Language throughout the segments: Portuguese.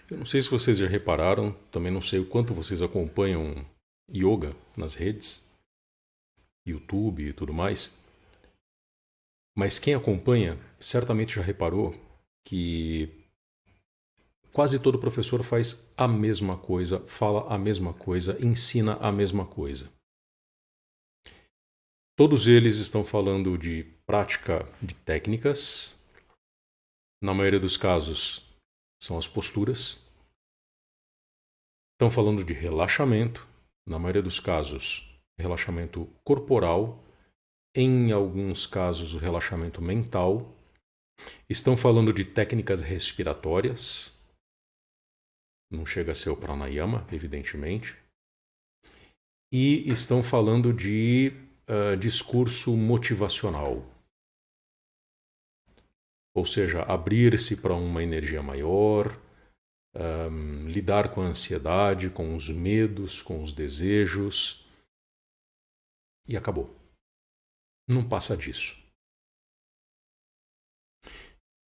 Eu não sei se vocês já repararam, também não sei o quanto vocês acompanham yoga nas redes, YouTube e tudo mais, mas quem acompanha certamente já reparou que quase todo professor faz a mesma coisa, fala a mesma coisa, ensina a mesma coisa. Todos eles estão falando de prática de técnicas, na maioria dos casos são as posturas. Estão falando de relaxamento, na maioria dos casos, relaxamento corporal, em alguns casos, o relaxamento mental. Estão falando de técnicas respiratórias, não chega a ser o pranayama, evidentemente. E estão falando de discurso motivacional, ou seja, abrir-se para uma energia maior, lidar com a ansiedade, com os medos, com os desejos, e acabou. Não passa disso.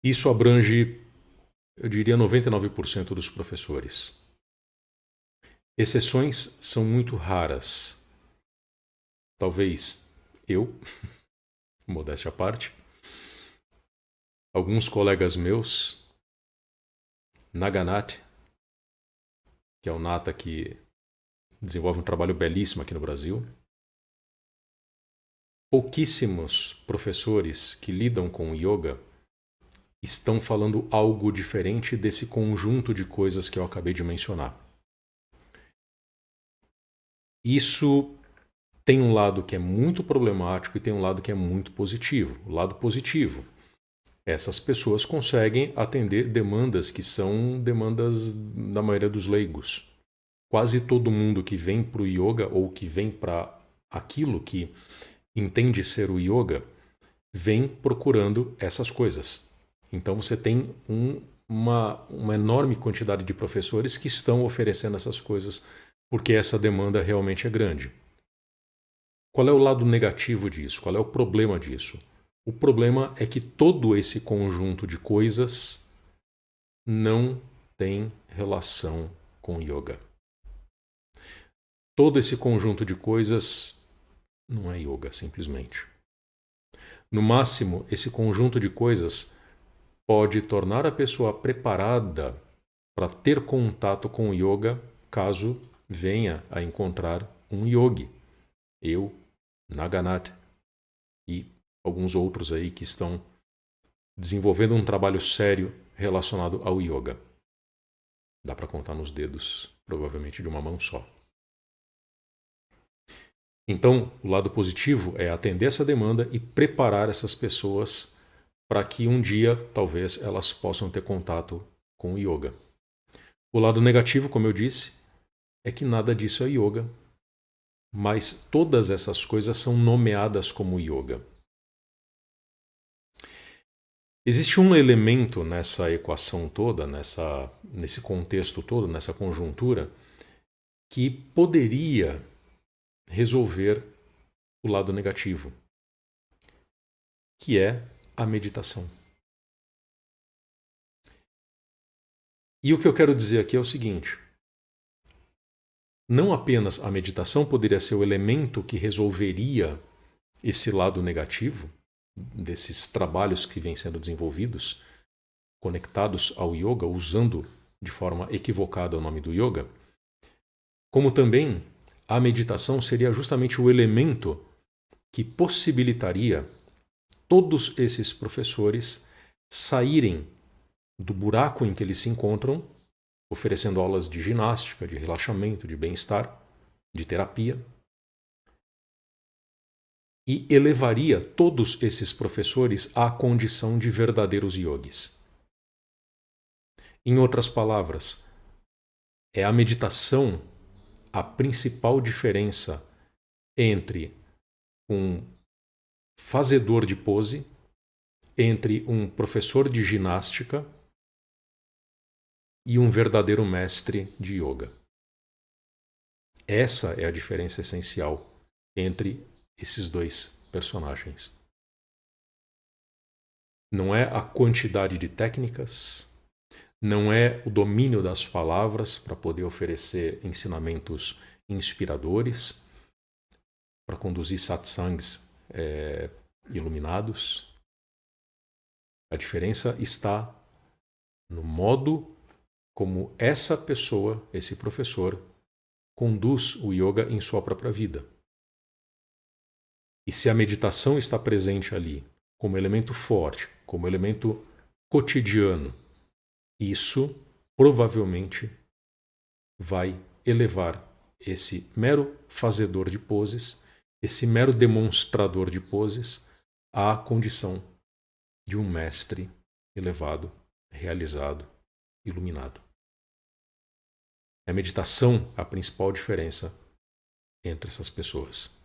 Isso abrange, eu diria, 99% dos professores. Exceções são muito raras. Talvez eu, modéstia à parte, alguns colegas meus, Naganate, que é o Nata que desenvolve um trabalho belíssimo aqui no Brasil, pouquíssimos professores que lidam com yoga estão falando algo diferente desse conjunto de coisas que eu acabei de mencionar. Isso tem um lado que é muito problemático e tem um lado que é muito positivo. O lado positivo: essas pessoas conseguem atender demandas que são demandas da maioria dos leigos. Quase todo mundo que vem para o yoga ou que vem para aquilo que entende ser o yoga vem procurando essas coisas. Então você tem uma enorme quantidade de professores que estão oferecendo essas coisas porque essa demanda realmente é grande. Qual é o lado negativo disso? Qual é o problema disso? O problema é que todo esse conjunto de coisas não tem relação com yoga. Todo esse conjunto de coisas não é yoga, simplesmente. No máximo, esse conjunto de coisas pode tornar a pessoa preparada para ter contato com o yoga caso venha a encontrar um yogi. Eu, Naganat e alguns outros aí que estão desenvolvendo um trabalho sério relacionado ao yoga. Dá para contar nos dedos, provavelmente de uma mão só. Então, o lado positivo é atender essa demanda e preparar essas pessoas para que um dia, talvez, elas possam ter contato com o yoga. O lado negativo, como eu disse, é que nada disso é yoga, mas todas essas coisas são nomeadas como yoga. Existe um elemento nessa equação toda, nesse contexto todo, nessa conjuntura, que poderia resolver o lado negativo, que é a meditação. E o que eu quero dizer aqui é o seguinte: não apenas a meditação poderia ser o elemento que resolveria esse lado negativo desses trabalhos que vêm sendo desenvolvidos, conectados ao yoga, usando de forma equivocada o nome do yoga, como também a meditação seria justamente o elemento que possibilitaria todos esses professores saírem do buraco em que eles se encontram, oferecendo aulas de ginástica, de relaxamento, de bem-estar, de terapia, e elevaria todos esses professores à condição de verdadeiros yogis. Em outras palavras, é a meditação a principal diferença entre um fazedor de pose, entre um professor de ginástica e um verdadeiro mestre de yoga. Essa é a diferença essencial entre esses dois personagens. Não é a quantidade de técnicas, não é o domínio das palavras para poder oferecer ensinamentos inspiradores, para conduzir satsangs iluminados. A diferença está no modo como essa pessoa, esse professor, conduz o yoga em sua própria vida. E se a meditação está presente ali como elemento forte, como elemento cotidiano, isso provavelmente vai elevar esse mero fazedor de poses, esse mero demonstrador de poses, à condição de um mestre elevado, realizado, iluminado. É a meditação a principal diferença entre essas pessoas.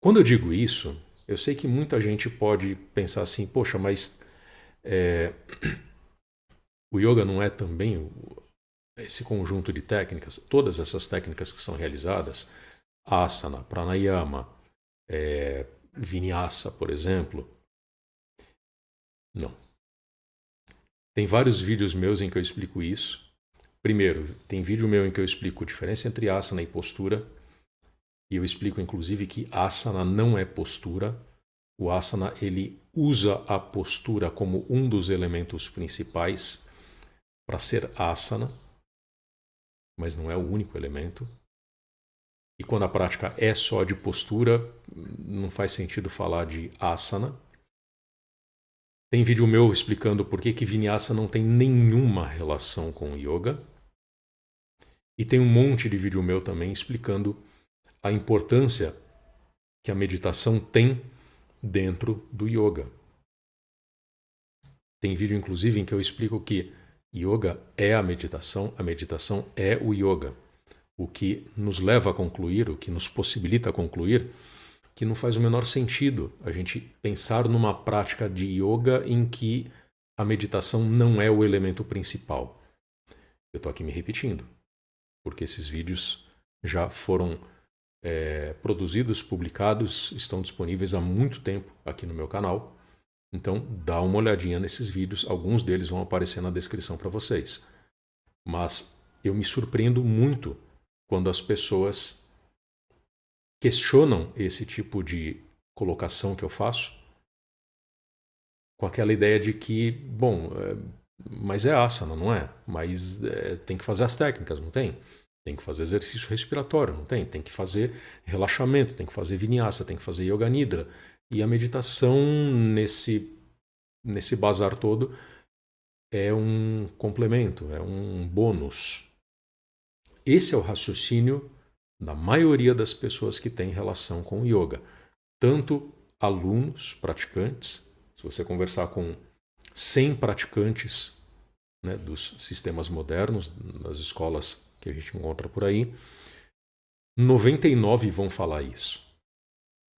Quando eu digo isso, eu sei que muita gente pode pensar assim, poxa, mas o yoga não é também esse conjunto de técnicas, todas essas técnicas que são realizadas, asana, pranayama, vinyasa, por exemplo. Não. Tem vários vídeos meus em que eu explico isso. Primeiro, tem vídeo meu em que eu explico a diferença entre asana e postura. E eu explico, inclusive, que asana não é postura. O asana, ele usa a postura como um dos elementos principais para ser asana, mas não é o único elemento. E quando a prática é só de postura, não faz sentido falar de asana. Tem vídeo meu explicando por que Vinyasa não tem nenhuma relação com yoga. E tem um monte de vídeo meu também explicando a importância que a meditação tem dentro do yoga. Tem vídeo, inclusive, em que eu explico que yoga é a meditação é o yoga. O que nos leva a concluir, o que nos possibilita concluir, que não faz o menor sentido a gente pensar numa prática de yoga em que a meditação não é o elemento principal. Eu estou aqui me repetindo, porque esses vídeos já foram produzidos, publicados, estão disponíveis há muito tempo aqui no meu canal. Então, dá uma olhadinha nesses vídeos, alguns deles vão aparecer na descrição para vocês. Mas eu me surpreendo muito quando as pessoas questionam esse tipo de colocação que eu faço com aquela ideia de que, bom, mas é asana, não é? Mas tem que fazer as técnicas, não tem? Tem que fazer exercício respiratório, não tem? Tem que fazer relaxamento, tem que fazer vinyasa, tem que fazer yoga nidra. E a meditação nesse bazar todo é um complemento, é um bônus. Esse é o raciocínio da maioria das pessoas que têm relação com o yoga. Tanto alunos, praticantes, se você conversar com 100 praticantes, né, dos sistemas modernos, das escolas que a gente encontra por aí, 99 vão falar isso.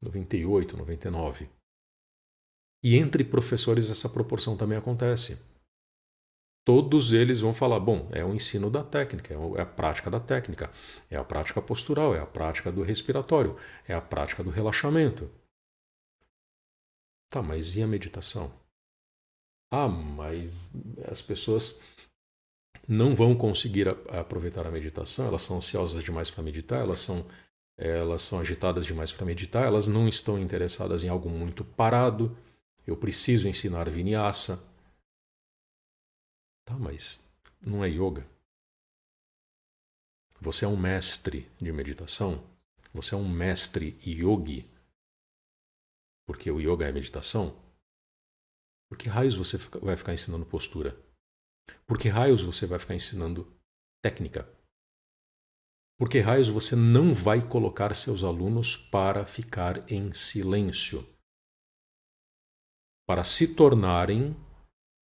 98, 99. E entre professores essa proporção também acontece. Todos eles vão falar, bom, é o ensino da técnica, é a prática da técnica, é a prática postural, é a prática do respiratório, é a prática do relaxamento. Tá, mas e a meditação? Ah, mas as pessoas não vão conseguir aproveitar a meditação, elas são ansiosas demais para meditar, elas são agitadas demais para meditar, elas não estão interessadas em algo muito parado. Eu preciso ensinar vinyasa. Tá, mas não é yoga. Você é um mestre de meditação? Você é um mestre yogi? Porque o yoga é meditação? Por que raios você vai ficar ensinando postura? Por que raios você vai ficar ensinando técnica? Por que raios você não vai colocar seus alunos para ficar em silêncio? Para se tornarem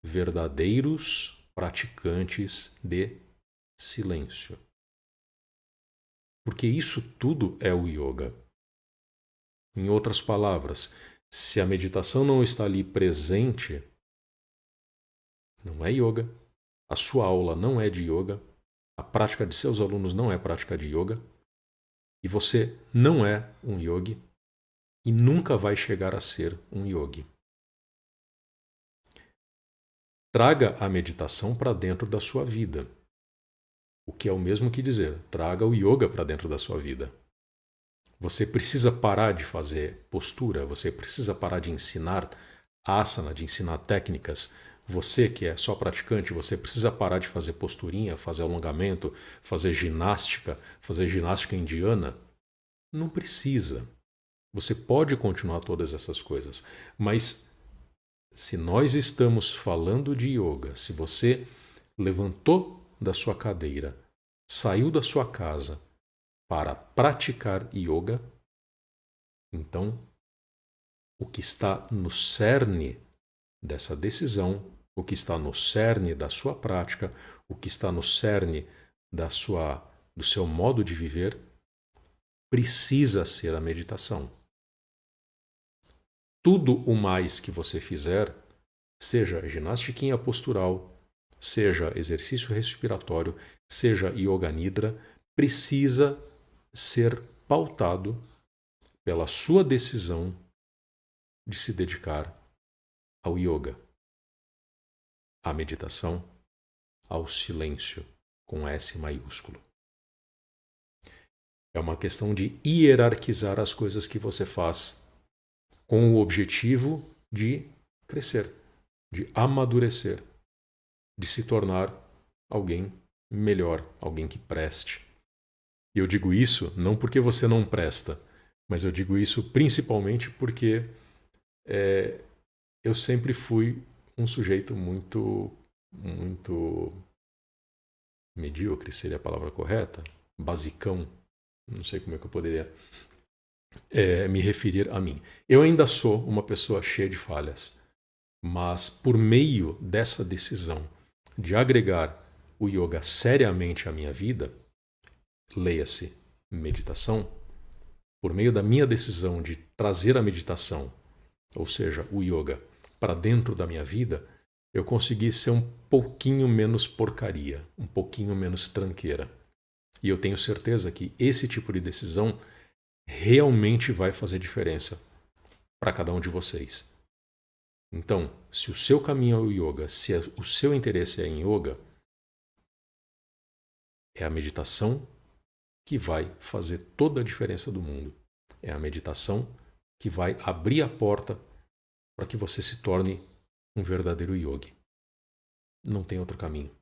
verdadeiros praticantes de silêncio. Porque isso tudo é o yoga. Em outras palavras, se a meditação não está ali presente, não é yoga. A sua aula não é de yoga. A prática de seus alunos não é prática de yoga. E você não é um yogi e nunca vai chegar a ser um yogi. traga a meditação para dentro da sua vida. O que é o mesmo que dizer, traga o yoga para dentro da sua vida. Você precisa parar de fazer postura, você precisa parar de ensinar asana, de ensinar técnicas. Você que é só praticante, você precisa parar de fazer posturinha, fazer alongamento, fazer ginástica indiana. Não precisa. Você pode continuar todas essas coisas, mas se nós estamos falando de yoga, se você levantou da sua cadeira, saiu da sua casa para praticar yoga, então o que está no cerne dessa decisão, o que está no cerne da sua prática, o que está no cerne do seu modo de viver, precisa ser a meditação. Tudo o mais que você fizer, seja ginástica postural, seja exercício respiratório, seja yoga nidra, precisa ser pautado pela sua decisão de se dedicar ao yoga, à meditação, ao silêncio, com S maiúsculo. É uma questão de hierarquizar as coisas que você faz com o objetivo de crescer, de amadurecer, de se tornar alguém melhor, alguém que preste. E eu digo isso não porque você não presta, mas eu digo isso principalmente porque eu sempre fui um sujeito muito medíocre, seria a palavra correta, basicão, não sei como é que eu poderia me referir a mim. Eu ainda sou uma pessoa cheia de falhas, mas por meio dessa decisão de agregar o yoga seriamente à minha vida, leia-se meditação, por meio da minha decisão de trazer a meditação, ou seja, o yoga, para dentro da minha vida, eu consegui ser um pouquinho menos porcaria, um pouquinho menos tranqueira. E eu tenho certeza que esse tipo de decisão realmente vai fazer diferença para cada um de vocês. Então, se o seu caminho é o yoga, se o seu interesse é em yoga, é a meditação que vai fazer toda a diferença do mundo. É a meditação que vai abrir a porta para que você se torne um verdadeiro yogi. Não tem outro caminho.